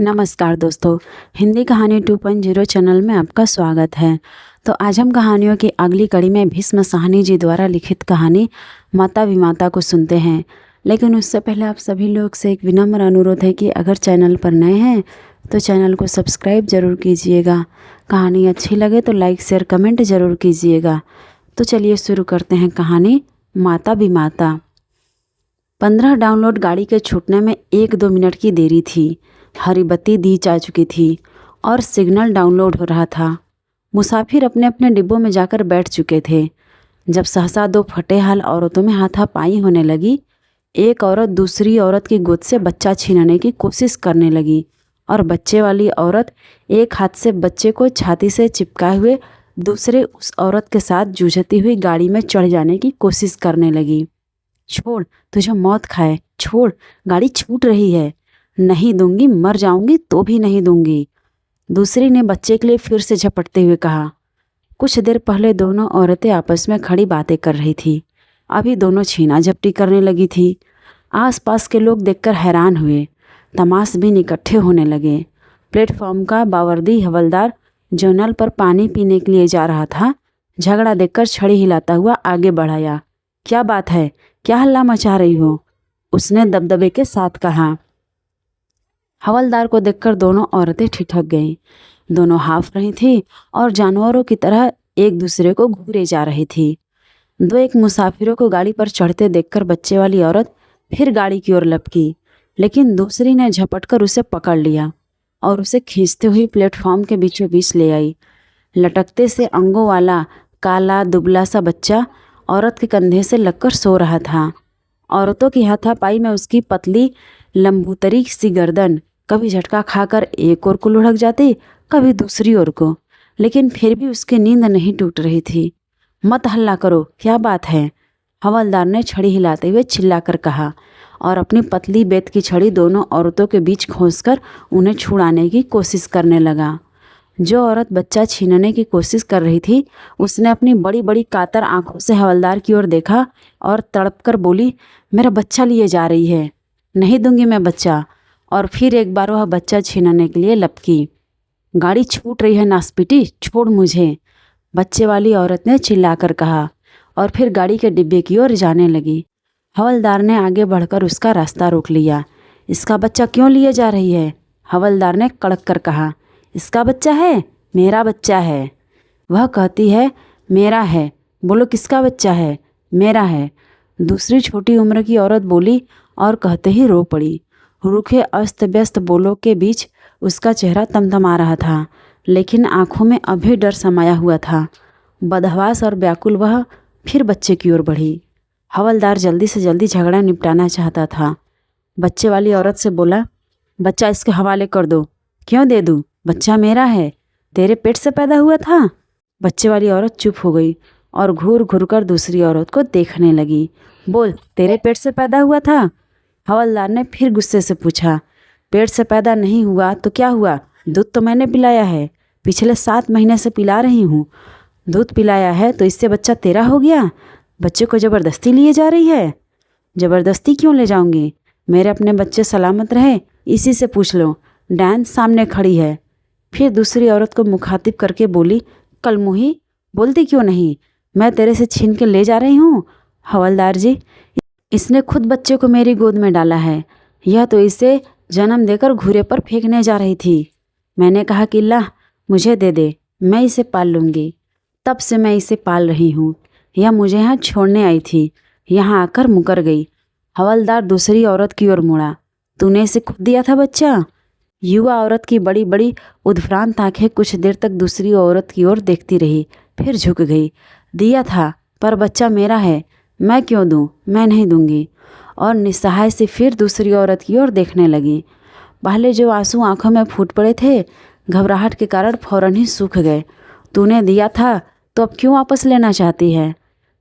नमस्कार दोस्तों, हिंदी कहानी 2.0 चैनल में आपका स्वागत है। तो आज हम कहानियों की अगली कड़ी में भीष्म साहनी जी द्वारा लिखित कहानी माता विमाता को सुनते हैं। लेकिन उससे पहले आप सभी लोग से एक विनम्र अनुरोध है कि अगर चैनल पर नए हैं तो चैनल को सब्सक्राइब ज़रूर कीजिएगा। कहानी अच्छी लगे तो लाइक शेयर कमेंट ज़रूर कीजिएगा। तो चलिए शुरू करते हैं कहानी माता विमाता। 15 डाउनलोड गाड़ी के छूटने में 1-2 मिनट की देरी थी। हरी बत्ती दी जा चुकी थी और सिग्नल डाउनलोड हो रहा था। मुसाफिर अपने अपने डिब्बों में जाकर बैठ चुके थे। जब सहसा 2 फटेहाल औरतों में हाथापाई होने लगी। एक औरत दूसरी औरत की गोद से बच्चा छीनने की कोशिश करने लगी और बच्चे वाली औरत एक हाथ से बच्चे को छाती से चिपकाए हुए दूसरे उस औरत के साथ जूझती हुई गाड़ी में चढ़ जाने की कोशिश करने लगी। छोड़, तुझे मौत खाए, छोड़, गाड़ी छूट रही है। नहीं दूंगी, मर जाऊंगी तो भी नहीं दूंगी, दूसरी ने बच्चे के लिए फिर से झपटते हुए कहा। कुछ देर पहले दोनों औरतें आपस में खड़ी बातें कर रही थी, अभी दोनों छीना झपटी करने लगी थी। आसपास के लोग देखकर हैरान हुए। तमाशबीन इकट्ठे होने लगे। प्लेटफॉर्म का बावर्दी हवलदार जो नल पर पानी पीने के लिए जा रहा था, झगड़ा देखकर छड़ी हिलाता हुआ आगे बढ़ाया। क्या बात है, क्या हल्ला मचा रही हो, उसने दबदबे के साथ कहा। हवलदार को देखकर दोनों औरतें ठिठक गईं। दोनों हाफ रही थी और जानवरों की तरह एक दूसरे को घूरे जा रही थी। एक मुसाफिरों को गाड़ी पर चढ़ते देखकर बच्चे वाली औरत फिर गाड़ी की ओर लपकी, लेकिन दूसरी ने झपटकर उसे पकड़ लिया और उसे खींचते हुए प्लेटफॉर्म के बीचों बीच ले आई। लटकते से अंगों वाला काला दुबला सा बच्चा औरत के कंधे से लगकर सो रहा था। औरतों की हाथापाई में उसकी पतली लंबूतरी सी गर्दन कभी झटका खाकर एक ओर को लुढ़क जाती, कभी दूसरी ओर को, लेकिन फिर भी उसकी नींद नहीं टूट रही थी। मत हल्ला करो, क्या बात है, हवलदार ने छड़ी हिलाते हुए चिल्लाकर कहा और अपनी पतली बेत की छड़ी दोनों औरतों के बीच खोसकर उन्हें छुड़ाने की कोशिश करने लगा। जो औरत बच्चा छीनने की कोशिश कर रही थी, उसने अपनी बड़ी बड़ी कातर आंखों से हवलदार की ओर देखा और तड़पकर बोली, मेरा बच्चा लिए जा रही है, नहीं दूंगी मैं बच्चा। और फिर एक बार वह बच्चा छीनने के लिए लपकी। गाड़ी छूट रही है नासपीटी, छोड़ मुझे, बच्चे वाली औरत ने चिल्लाकर कहा और फिर गाड़ी के डिब्बे की ओर जाने लगी। हवलदार ने आगे बढ़कर उसका रास्ता रोक लिया। इसका बच्चा क्यों लिए जा रही है, हवलदार ने कड़क कर कहा। इसका बच्चा है, मेरा बच्चा है। वह कहती है मेरा है, बोलो किसका बच्चा है, मेरा है, दूसरी छोटी उम्र की औरत बोली और कहते ही रो पड़ी। रूखे अस्त व्यस्त बोलों के बीच उसका चेहरा तमतमा रहा था, लेकिन आंखों में अभी डर समाया हुआ था। बदहवास और व्याकुल वह फिर बच्चे की ओर बढ़ी। हवलदार जल्दी से जल्दी झगड़ा निपटाना चाहता था। बच्चे वाली औरत से बोला, बच्चा इसके हवाले कर दो। क्यों दे दूँ, बच्चा मेरा है, तेरे पेट से पैदा हुआ था। बच्चे वाली औरत चुप हो गई और घूर घूर कर दूसरी औरत को देखने लगी। बोल, तेरे पेट से पैदा हुआ था, हवलदार ने फिर गुस्से से पूछा। पेट से पैदा नहीं हुआ तो क्या हुआ, दूध तो मैंने पिलाया है, पिछले 7 महीने से पिला रही हूँ। दूध पिलाया है तो इससे बच्चा तेरा हो गया, बच्चे को ज़बरदस्ती लिए जा रही है। ज़बरदस्ती क्यों ले जाऊँगी, मेरे अपने बच्चे सलामत रहे, इसी से पूछ लो, डैन सामने खड़ी है। फिर दूसरी औरत को मुखातिब करके बोली, कलमुही, बोलती क्यों नहीं, मैं तेरे से छीन के ले जा रही हूँ। हवलदार जी, इसने खुद बच्चे को मेरी गोद में डाला है, यह तो इसे जन्म देकर घूरे पर फेंकने जा रही थी। मैंने कहा कि ला मुझे दे दे, मैं इसे पाल लूँगी, तब से मैं इसे पाल रही हूँ। यह मुझे यहाँ छोड़ने आई थी, यहाँ आकर मुकर गई। हवलदार दूसरी औरत की ओर मुड़ा, तूने इसे खुद दिया था बच्चा। युवा औरत की बड़ी बड़ी उद्भ्रांत आंखें कुछ देर तक दूसरी औरत की ओर देखती रही, फिर झुक गई। दिया था, पर बच्चा मेरा है, मैं क्यों दूं, मैं नहीं दूंगी। और निस्सहाय से फिर दूसरी औरत की ओर देखने लगी। पहले जो आंसू आंखों में फूट पड़े थे, घबराहट के कारण फौरन ही सूख गए। तूने दिया था तो अब क्यों वापस लेना चाहती है।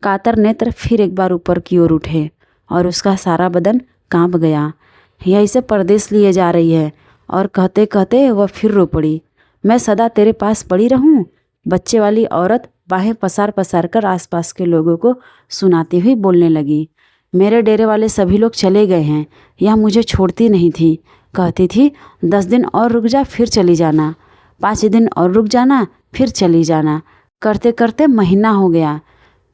कातर नेत्र फिर एक बार ऊपर की ओर उठे और उसका सारा बदन कांप गया। यह इसे परदेश लिए जा रही है, और कहते कहते वह फिर रो पड़ी। मैं सदा तेरे पास पड़ी रहूं, बच्चे वाली औरत बाहें पसार पसार कर आसपास के लोगों को सुनाती हुई बोलने लगी। मेरे डेरे वाले सभी लोग चले गए हैं, यह मुझे छोड़ती नहीं थी, कहती थी 10 दिन और रुक जा फिर चली जाना, 5 दिन और रुक जाना फिर चली जाना। करते करते महीना हो गया।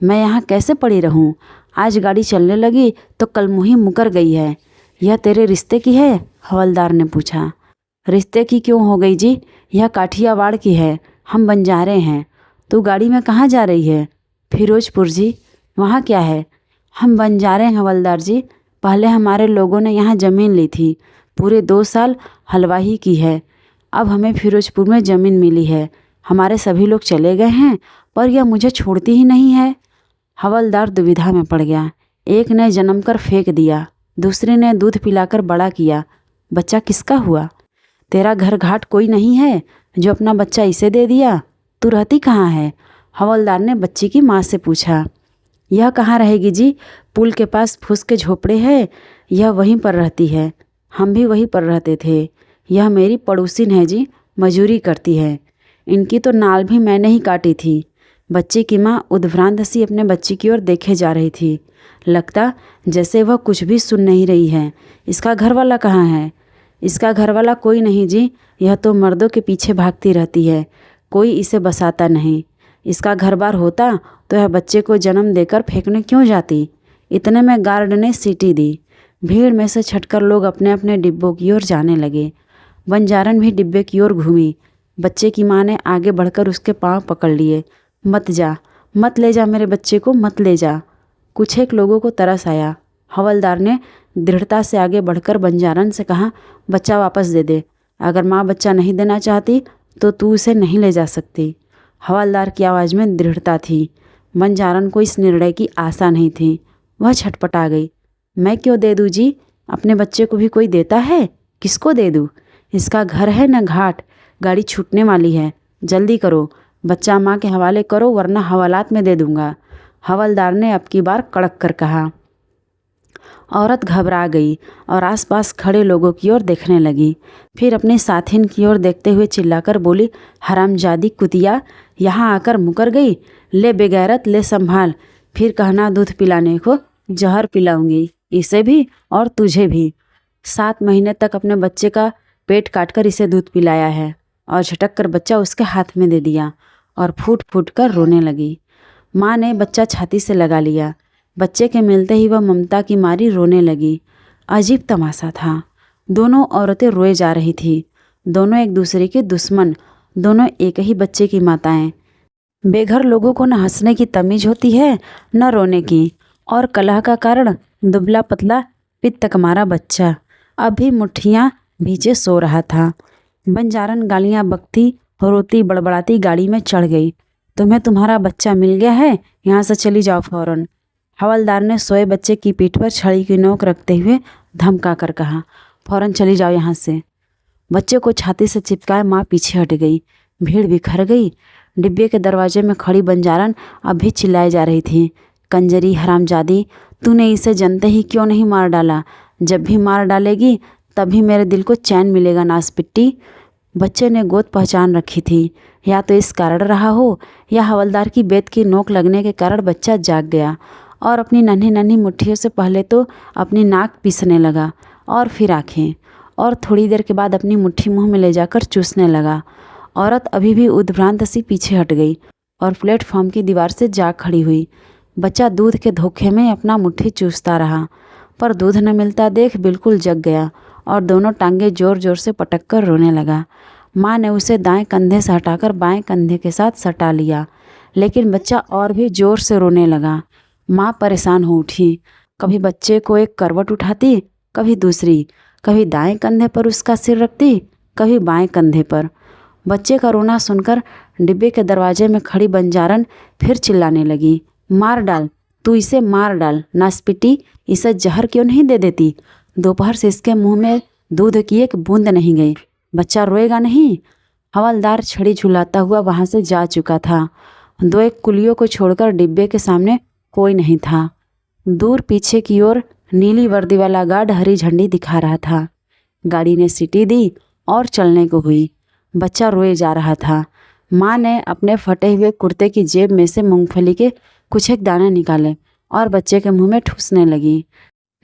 मैं यहाँ कैसे पड़ी रहूँ? आज गाड़ी चलने लगी तो कल मुही मुकर गई है। यह तेरे रिश्ते की है? हवलदार ने पूछा। रिश्ते की क्यों हो गई जी? यह काठियावाड़ की है, हम बंजारे हैं। तू गाड़ी में कहाँ जा रही है? फिरोजपुर जी। वहाँ क्या है? हम बंजारे हैं हवलदार जी। पहले हमारे लोगों ने यहाँ ज़मीन ली थी, पूरे 2 साल हलवाही की है। अब हमें फिरोजपुर में ज़मीन मिली है। हमारे सभी लोग चले गए हैं पर यह मुझे छोड़ती ही नहीं है। हवलदार दुविधा में पड़ गया। एक ने जन्म कर फेंक दिया, दूसरे ने दूध पिलाकर बड़ा किया। बच्चा किसका हुआ? तेरा घर घाट कोई नहीं है जो अपना बच्चा इसे दे दिया? तू रहती कहाँ है? हवलदार ने बच्ची की माँ से पूछा। यह कहाँ रहेगी जी? पुल के पास फूस के झोपड़े हैं, यह वहीं पर रहती है। हम भी वहीं पर रहते थे। यह मेरी पड़ोसिन है जी, मजूरी करती है। इनकी तो नाल भी मैंने ही काटी थी। बच्ची की माँ उद्भ्रांत सी अपने बच्ची की ओर देखे जा रही थी। लगता जैसे वह कुछ भी सुन नहीं रही है। इसका घर वाला कहाँ है? इसका घर वाला कोई नहीं जी, यह तो मर्दों के पीछे भागती रहती है, कोई इसे बसाता नहीं। इसका घर बार होता तो यह बच्चे को जन्म देकर फेंकने क्यों जाती? इतने में गार्ड ने सीटी दी। भीड़ में से छटकर लोग अपने अपने डिब्बों की ओर जाने लगे। बंजारन भी डिब्बे की ओर घूमी। बच्चे की माँ ने आगे बढ़कर उसके पाँव पकड़ लिए। मत जा, मत ले जा मेरे बच्चे को, मत ले जा। कुछ एक लोगों को तरस आया। हवलदार ने दृढ़ता से आगे बढ़कर बंजारन से कहा, बच्चा वापस दे दे। अगर माँ बच्चा नहीं देना चाहती तो तू उसे नहीं ले जा सकती। हवलदार की आवाज़ में दृढ़ता थी। बंजारन को इस निर्णय की आशा नहीं थी। वह छटपटा गई। मैं क्यों दे दूँ जी? अपने बच्चे को भी कोई देता है? किसको दे दूँ? इसका घर है न घाट। गाड़ी छूटने वाली है, जल्दी करो, बच्चा माँ के हवाले करो वरना हवालात में दे दूँगा। हवलदार ने अब की बार कड़क कर कहा। औरत घबरा गई और आसपास खड़े लोगों की ओर देखने लगी। फिर अपने साथिन की ओर देखते हुए चिल्लाकर बोली, हरामजादी कुतिया, यहाँ आकर मुकर गई। ले बेगैरत, ले संभाल। फिर कहना दूध पिलाने को, जहर पिलाऊंगी, इसे भी और तुझे भी। 7 महीने तक अपने बच्चे का पेट काटकर इसे दूध पिलाया है। और झटक कर बच्चा उसके हाथ में दे दिया और फूट फूट कर रोने लगी। माँ ने बच्चा छाती से लगा लिया। बच्चे के मिलते ही वह ममता की मारी रोने लगी। अजीब तमाशा था। दोनों औरतें रोए जा रही थी। दोनों एक दूसरे के दुश्मन, दोनों एक ही बच्चे की माताएं। बेघर लोगों को न हंसने की तमीज होती है न रोने की। और कलह का कारण दुबला पतला पित्त कमारा बच्चा अब भी मुट्ठियाँ भींचे सो रहा था। बंजारन गालियाँ बकती रोती बड़बड़ाती गाड़ी में चढ़ गई। तुम्हें तुम्हारा बच्चा मिल गया है, यहाँ से चली जाओ फौरन। हवलदार ने सोए बच्चे की पीठ पर छड़ी की नोक रखते हुए धमका कर कहा, फौरन चली जाओ यहाँ से। बच्चे को छाती से चिपकाए माँ पीछे हट गई। भीड़ बिखर गई। डिब्बे के दरवाजे में खड़ी बंजारन अब भी चिल्लाई जा रही थी, कंजरी, हरामजादी, तूने इसे जनते ही क्यों नहीं मार डाला? जब भी मार डालेगी तभी मेरे दिल को चैन मिलेगा नासपिट्टी। बच्चे ने गोद पहचान रखी थी। या तो इस कारण रहा हो या हवलदार की बेत की नोक लगने के कारण बच्चा जाग गया और अपनी नन्ही नन्ही मुट्ठियों से पहले तो अपनी नाक पीसने लगा और फिर आँखें, और थोड़ी देर के बाद अपनी मुट्ठी मुंह में ले जाकर चूसने लगा। औरत अभी भी उद्भ्रांत सी पीछे हट गई और प्लेटफॉर्म की दीवार से जाग खड़ी हुई। बच्चा दूध के धोखे में अपना मुट्ठी चूसता रहा पर दूध न मिलता देख बिल्कुल जग गया और दोनों टांगे जोर जोर से पटक कर रोने लगा। माँ ने उसे दाएं कंधे से हटाकर बाएं कंधे के साथ सटा लिया, लेकिन बच्चा और भी जोर से रोने लगा। माँ परेशान हो उठी। कभी बच्चे को एक करवट उठाती, कभी दूसरी, कभी दाएं कंधे पर उसका सिर रखती, कभी बाएं कंधे पर। बच्चे का रोना सुनकर डिब्बे के दरवाजे में खड़ी बंजारन फिर चिल्लाने लगी, मार डाल, तू इसे मार डाल, नासपिटी, इसे जहर क्यों नहीं दे देती? दोपहर से इसके मुंह में दूध की एक बूंद नहीं गई, बच्चा रोएगा नहीं। हवलदार छड़ी झुलाता हुआ वहाँ से जा चुका था। 2-1 कुलियों को छोड़कर डिब्बे के सामने कोई नहीं था। दूर पीछे की ओर नीली वर्दी वाला गार्ड हरी झंडी दिखा रहा था। गाड़ी ने सीटी दी और चलने को हुई। बच्चा रोए जा रहा था। माँ ने अपने फटे हुए कुर्ते की जेब में से मूंगफली के कुछ एक दाने निकाले और बच्चे के मुंह में ठूसने लगी।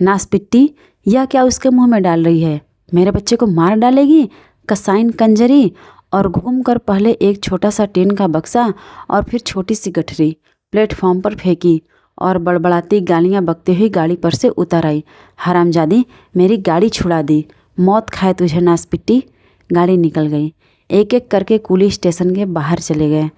नासपिट्टी, यह क्या उसके मुंह में डाल रही है? मेरे बच्चे को मार डालेगी, कसाइन कंजरी। और घूमकर पहले एक छोटा सा टीन का बक्सा और फिर छोटी सी गठरी प्लेटफॉर्म पर फेंकी और बड़बड़ाती गालियाँ बकते हुए गाड़ी पर से उतर आई। हरामजादी, मेरी गाड़ी छुड़ा दी, मौत खाए तुझे नासपिट्टी। गाड़ी निकल गई। एक एक करके कुली स्टेशन के बाहर चले गए।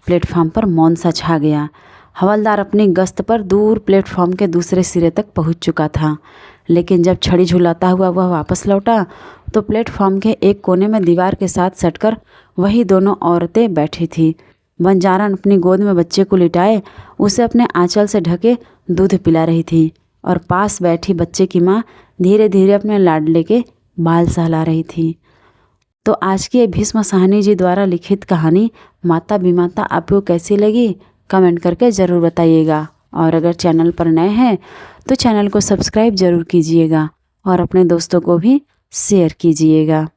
प्लेटफॉर्म पर मौन सा छा गया। हवलदार अपनी गश्त पर दूर प्लेटफॉर्म के दूसरे सिरे तक पहुंच चुका था, लेकिन जब छड़ी झुलाता हुआ वह वापस लौटा तो प्लेटफॉर्म के एक कोने में दीवार के साथ सटकर वही दोनों औरतें बैठी थीं। बंजारन अपनी गोद में बच्चे को लिटाए उसे अपने आंचल से ढके दूध पिला रही थी और पास बैठी बच्चे की माँ धीरे धीरे अपने लाडले के बाल सहला रही थी। तो आज की ये भीष्म साहनी जी द्वारा लिखित कहानी माता विमाता आपको कैसी लगी, कमेंट करके ज़रूर बताइएगा। और अगर चैनल पर नए हैं तो चैनल को सब्सक्राइब ज़रूर कीजिएगा और अपने दोस्तों को भी शेयर कीजिएगा।